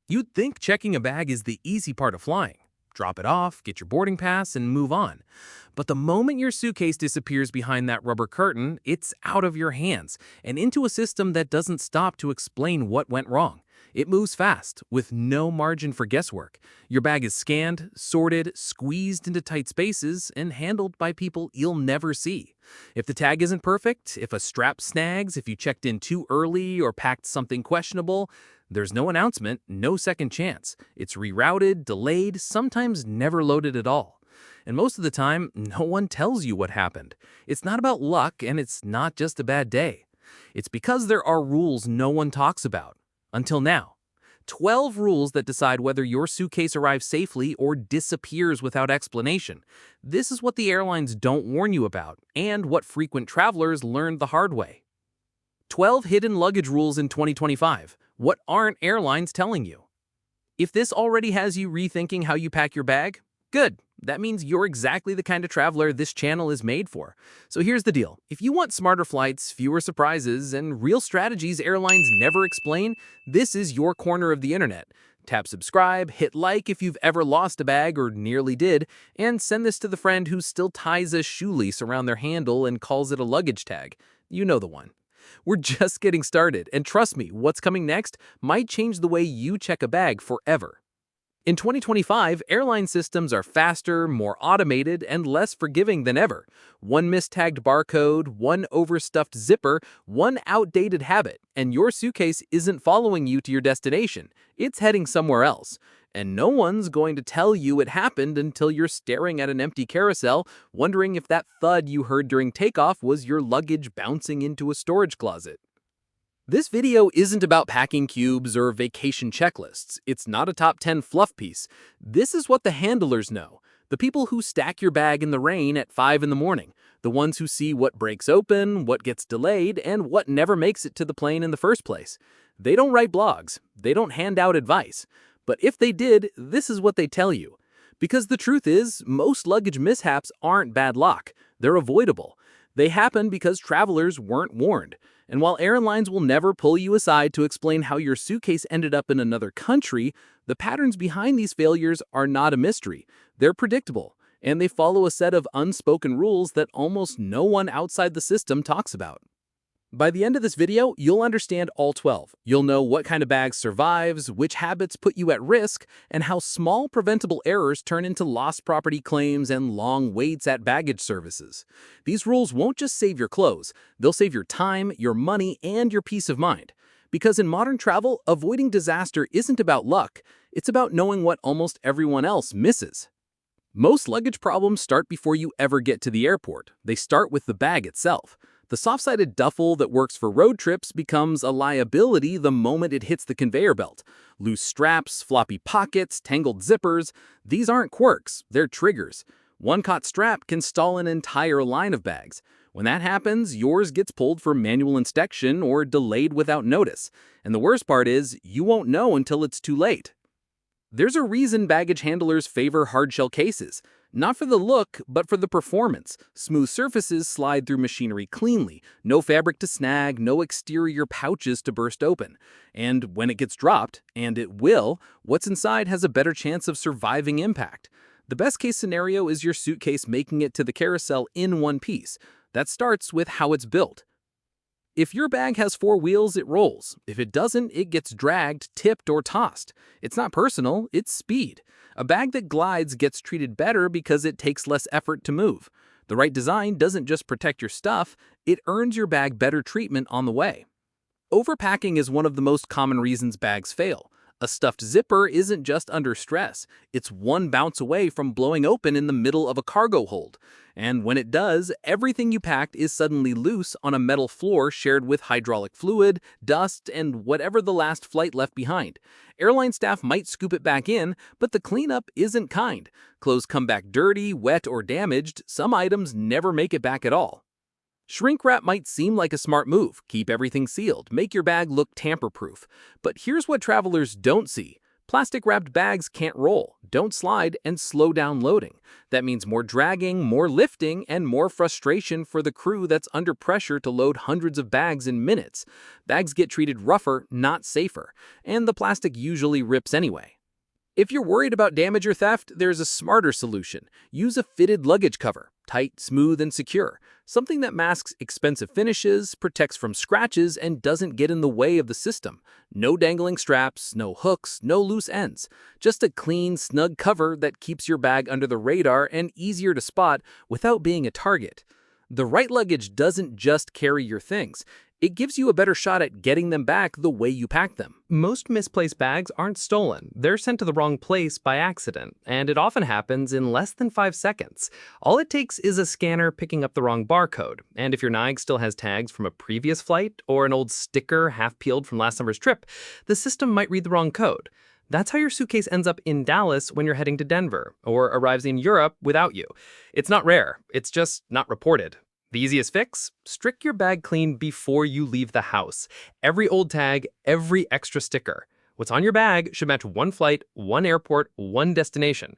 You'd think checking a bag is the easy part of flying. Drop it off, get your boarding pass, and move on. But the moment your suitcase disappears behind that rubber curtain, it's out of your hands and into a system that doesn't stop to explain what went wrong. It moves fast, with no margin for guesswork. Your bag is scanned, sorted, squeezed into tight spaces, and handled by people you'll never see. If the tag isn't perfect, if a strap snags, if you checked in too early or packed something questionable, there's no announcement, no second chance. It's rerouted, delayed, sometimes never loaded at all. And most of the time, no one tells you what happened. It's not about luck, and it's not just a bad day. It's because there are rules no one talks about. Until now. 12 rules that decide whether your suitcase arrives safely or disappears without explanation. This is what the airlines don't warn you about, and what frequent travelers learned the hard way. 12 hidden luggage rules in 2025. What aren't airlines telling you? If this already has you rethinking how you pack your bag, good. That means you're exactly the kind of traveler this channel is made for. So here's the deal. If you want smarter flights, fewer surprises, and real strategies airlines never explain, this is your corner of the internet. Tap subscribe, hit like if you've ever lost a bag or nearly did, and send this to the friend who still ties a shoelace around their handle and calls it a luggage tag. You know the one. We're just getting started, and trust me, what's coming next might change the way you check a bag forever. In 2025, airline systems are faster, more automated, and less forgiving than ever. One mistagged barcode, one overstuffed zipper, one outdated habit, and your suitcase isn't following you to your destination. It's heading somewhere else. And no one's going to tell you it happened until you're staring at an empty carousel, wondering if that thud you heard during takeoff was your luggage bouncing into a storage closet. This video isn't about packing cubes or vacation checklists. It's not a top 10 fluff piece. This is what the handlers know. The people who stack your bag in the rain at 5 in the morning. The ones who see what breaks open, what gets delayed, and what never makes it to the plane in the first place. They don't write blogs. They don't hand out advice. But if they did, this is what they tell you. Because the truth is, most luggage mishaps aren't bad luck. They're avoidable. They happen because travelers weren't warned. And while airlines will never pull you aside to explain how your suitcase ended up in another country, the patterns behind these failures are not a mystery. They're predictable, and they follow a set of unspoken rules that almost no one outside the system talks about. By the end of this video, you'll understand all 12. You'll know what kind of bag survives, which habits put you at risk, and how small preventable errors turn into lost property claims and long waits at baggage services. These rules won't just save your clothes, they'll save your time, your money, and your peace of mind. Because in modern travel, avoiding disaster isn't about luck, it's about knowing what almost everyone else misses. Most luggage problems start before you ever get to the airport. They start with the bag itself. The soft-sided duffel that works for road trips becomes a liability the moment it hits the conveyor belt. Loose straps, floppy pockets, tangled zippers, these aren't quirks, they're triggers. One caught strap can stall an entire line of bags. When that happens, yours gets pulled for manual inspection or delayed without notice. And the worst part is, you won't know until it's too late. There's a reason baggage handlers favor hardshell cases. Not for the look, but for the performance. Smooth surfaces slide through machinery cleanly, no fabric to snag, no exterior pouches to burst open. And when it gets dropped, and it will, what's inside has a better chance of surviving impact. The best case scenario is your suitcase making it to the carousel in one piece. That starts with how it's built. If your bag has 4 wheels, it rolls. If it doesn't, it gets dragged, tipped, or tossed. It's not personal, it's speed. A bag that glides gets treated better because it takes less effort to move. The right design doesn't just protect your stuff, it earns your bag better treatment on the way. Overpacking is one of the most common reasons bags fail. A stuffed zipper isn't just under stress, it's one bounce away from blowing open in the middle of a cargo hold. And when it does, everything you packed is suddenly loose on a metal floor shared with hydraulic fluid, dust, and whatever the last flight left behind. Airline staff might scoop it back in, but the cleanup isn't kind. Clothes come back dirty, wet, or damaged. Some items never make it back at all. Shrink wrap might seem like a smart move. Keep everything sealed. Make your bag look tamper-proof. But here's what travelers don't see. Plastic-wrapped bags can't roll, don't slide, and slow down loading. That means more dragging, more lifting, and more frustration for the crew that's under pressure to load hundreds of bags in minutes. Bags get treated rougher, not safer, and the plastic usually rips anyway. If you're worried about damage or theft, there's a smarter solution. Use a fitted luggage cover, tight, smooth, and secure. Something that masks expensive finishes, protects from scratches, and doesn't get in the way of the system. No dangling straps, no hooks, no loose ends. Just a clean, snug cover that keeps your bag under the radar and easier to spot without being a target. The right luggage doesn't just carry your things. It gives you a better shot at getting them back the way you packed them. Most misplaced bags aren't stolen. They're sent to the wrong place by accident, and it often happens in less than 5 seconds. All it takes is a scanner picking up the wrong barcode, and if your NIG still has tags from a previous flight or an old sticker half-peeled from last summer's trip, the system might read the wrong code. That's how your suitcase ends up in Dallas when you're heading to Denver, or arrives in Europe without you. It's not rare, it's just not reported. The easiest fix? Strip your bag clean before you leave the house. Every old tag, every extra sticker. What's on your bag should match one flight, one airport, one destination.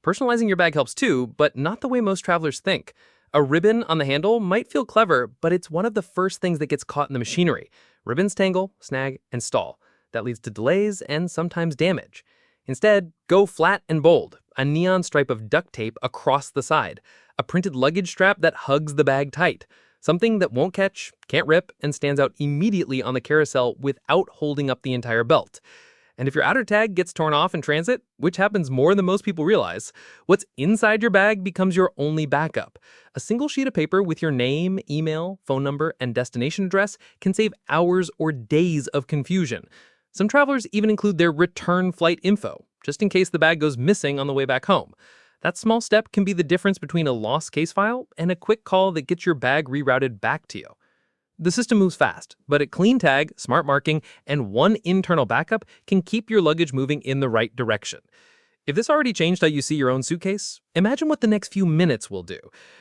Personalizing your bag helps too, but not the way most travelers think. A ribbon on the handle might feel clever, but it's one of the first things that gets caught in the machinery. Ribbons tangle, snag, and stall. That leads to delays and sometimes damage. Instead, go flat and bold, a neon stripe of duct tape across the side, a printed luggage strap that hugs the bag tight, something that won't catch, can't rip, and stands out immediately on the carousel without holding up the entire belt. And if your outer tag gets torn off in transit, which happens more than most people realize, what's inside your bag becomes your only backup. A single sheet of paper with your name, email, phone number, and destination address can save hours or days of confusion. Some travelers even include their return flight info, just in case the bag goes missing on the way back home. That small step can be the difference between a lost case file and a quick call that gets your bag rerouted back to you. The system moves fast, but a clean tag, smart marking, and one internal backup can keep your luggage moving in the right direction. If this already changed how you see your own suitcase, imagine what the next few minutes will do.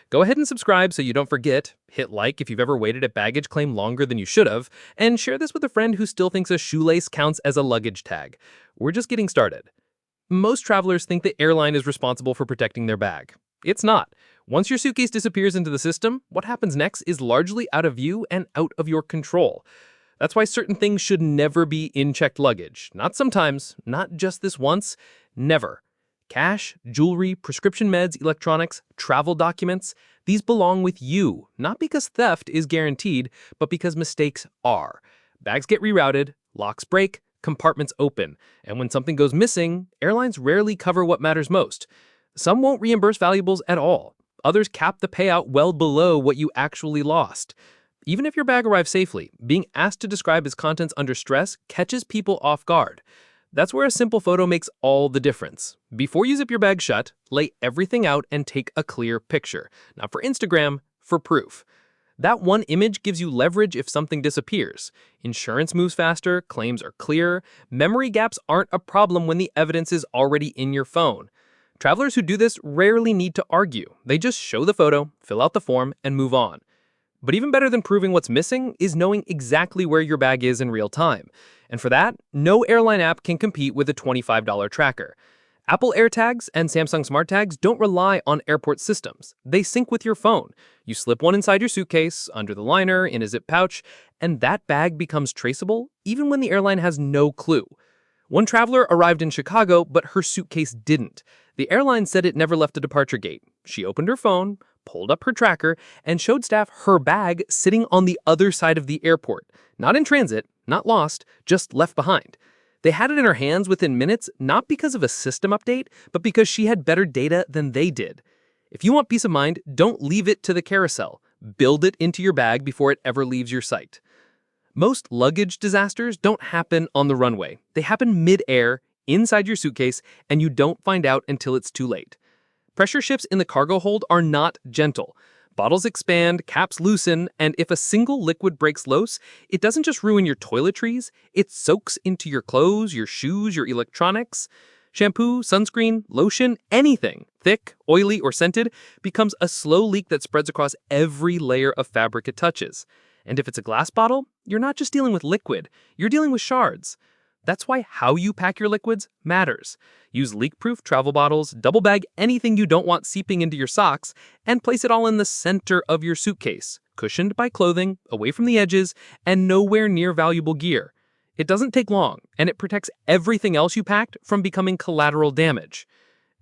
Go ahead and subscribe so you don't forget, hit like if you've ever waited at baggage claim longer than you should have, and share this with a friend who still thinks a shoelace counts as a luggage tag. We're just getting started. Most travelers think the airline is responsible for protecting their bag. It's not. Once your suitcase disappears into the system, what happens next is largely out of view and out of your control. That's why certain things should never be in checked luggage. Not sometimes, not just this once, never. Cash, jewelry, prescription meds, electronics, travel documents, these belong with you, not because theft is guaranteed, but because mistakes are. Bags get rerouted, locks break, compartments open, and when something goes missing, airlines rarely cover what matters most. Some won't reimburse valuables at all. Others cap the payout well below what you actually lost. Even if your bag arrives safely, being asked to describe its contents under stress catches people off guard. That's where a simple photo makes all the difference. Before you zip your bag shut, lay everything out and take a clear picture. Not for Instagram, for proof. That one image gives you leverage if something disappears. Insurance moves faster, claims are clear, memory gaps aren't a problem when the evidence is already in your phone. Travelers who do this rarely need to argue. They just show the photo, fill out the form, and move on. But even better than proving what's missing is knowing exactly where your bag is in real time. And for that, no airline app can compete with a $25 tracker. Apple AirTags and Samsung SmartTags don't rely on airport systems. They sync with your phone. You slip one inside your suitcase, under the liner, in a zip pouch, and that bag becomes traceable even when the airline has no clue. One traveler arrived in Chicago, but her suitcase didn't. The airline said it never left the departure gate. She opened her phone, pulled up her tracker, and showed staff her bag sitting on the other side of the airport. Not in transit, not lost, just left behind. They had it in her hands within minutes, not because of a system update, but because she had better data than they did. If you want peace of mind, don't leave it to the carousel. Build it into your bag before it ever leaves your sight. Most luggage disasters don't happen on the runway. They happen mid-air, inside your suitcase, and you don't find out until it's too late. Pressure shifts in the cargo hold are not gentle. Bottles expand, caps loosen, and if a single liquid breaks loose, it doesn't just ruin your toiletries, it soaks into your clothes, your shoes, your electronics. Shampoo, sunscreen, lotion, anything, thick, oily, or scented, becomes a slow leak that spreads across every layer of fabric it touches. And if it's a glass bottle, you're not just dealing with liquid, you're dealing with shards. That's why how you pack your liquids matters. Use leak-proof travel bottles, double bag anything you don't want seeping into your socks, and place it all in the center of your suitcase, cushioned by clothing, away from the edges, and nowhere near valuable gear. It doesn't take long, and it protects everything else you packed from becoming collateral damage.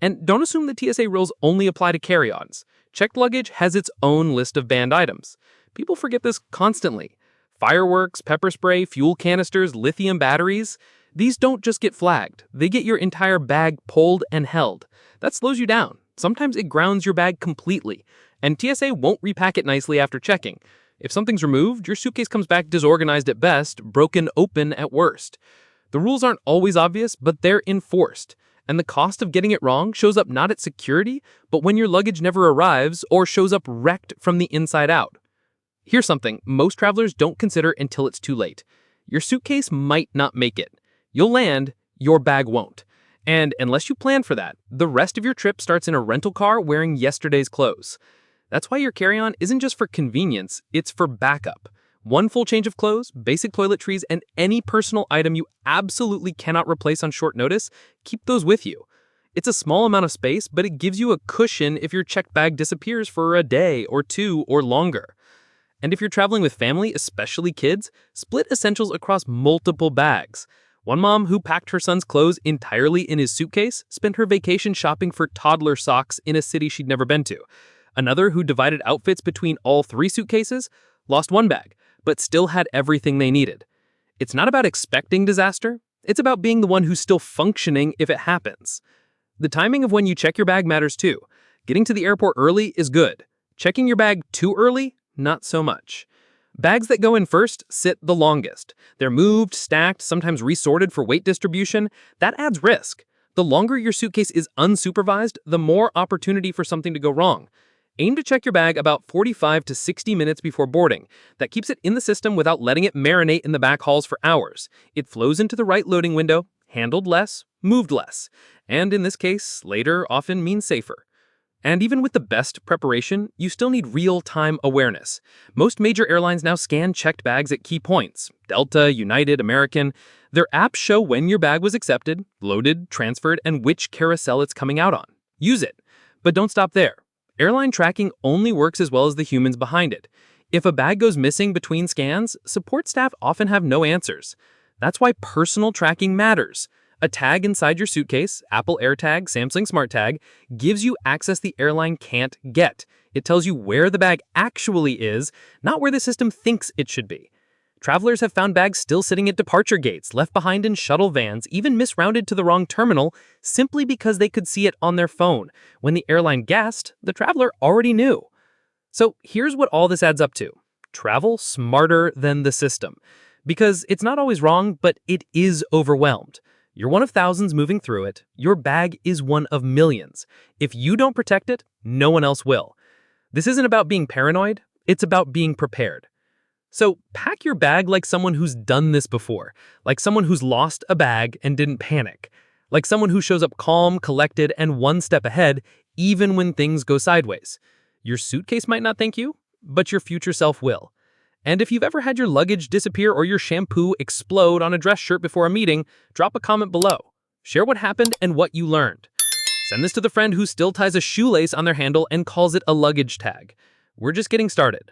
And don't assume the TSA rules only apply to carry-ons. Checked luggage has its own list of banned items. People forget this constantly. Fireworks, pepper spray, fuel canisters, lithium batteries. These don't just get flagged. They get your entire bag pulled and held. That slows you down. Sometimes it grounds your bag completely. And TSA won't repack it nicely after checking. If something's removed, your suitcase comes back disorganized at best, broken open at worst. The rules aren't always obvious, but they're enforced. And the cost of getting it wrong shows up not at security, but when your luggage never arrives or shows up wrecked from the inside out. Here's something most travelers don't consider until it's too late. Your suitcase might not make it. You'll land, your bag won't. And unless you plan for that, the rest of your trip starts in a rental car wearing yesterday's clothes. That's why your carry-on isn't just for convenience, it's for backup. One full change of clothes, basic toiletries, and any personal item you absolutely cannot replace on short notice, keep those with you. It's a small amount of space, but it gives you a cushion if your checked bag disappears for a day or two or longer. And if you're traveling with family, especially kids, split essentials across multiple bags. One mom who packed her son's clothes entirely in his suitcase spent her vacation shopping for toddler socks in a city she'd never been to. Another who divided outfits between all 3 suitcases lost one bag, but still had everything they needed. It's not about expecting disaster. It's about being the one who's still functioning if it happens. The timing of when you check your bag matters too. Getting to the airport early is good. Checking your bag too early? Not so much. Bags that go in first sit the longest. They're moved, stacked, sometimes resorted for weight distribution. That adds risk. The longer your suitcase is unsupervised, the more opportunity for something to go wrong. Aim to check your bag about 45 to 60 minutes before boarding. That keeps it in the system without letting it marinate in the back halls for hours. It flows into the right loading window, handled less, moved less. And in this case, later often means safer. And even with the best preparation, you still need real-time awareness. Most major airlines now scan checked bags at key points. Delta, United, American. Their apps show when your bag was accepted, loaded, transferred, and which carousel it's coming out on. Use it. But don't stop there. Airline tracking only works as well as the humans behind it. If a bag goes missing between scans, support staff often have no answers. That's why personal tracking matters. A tag inside your suitcase, Apple AirTag, Samsung SmartTag, gives you access the airline can't get. It tells you where the bag actually is, not where the system thinks it should be. Travelers have found bags still sitting at departure gates, left behind in shuttle vans, even misrouted to the wrong terminal, simply because they could see it on their phone. When the airline guessed, the traveler already knew. So here's what all this adds up to. Travel smarter than the system. Because it's not always wrong, but it is overwhelmed. You're one of thousands moving through it. Your bag is one of millions. If you don't protect it, no one else will. This isn't about being paranoid. It's about being prepared. So pack your bag like someone who's done this before, like someone who's lost a bag and didn't panic, like someone who shows up calm, collected, and one step ahead, even when things go sideways. Your suitcase might not thank you, but your future self will. And if you've ever had your luggage disappear or your shampoo explode on a dress shirt before a meeting, drop a comment below. Share what happened and what you learned. Send this to the friend who still ties a shoelace on their handle and calls it a luggage tag. We're just getting started.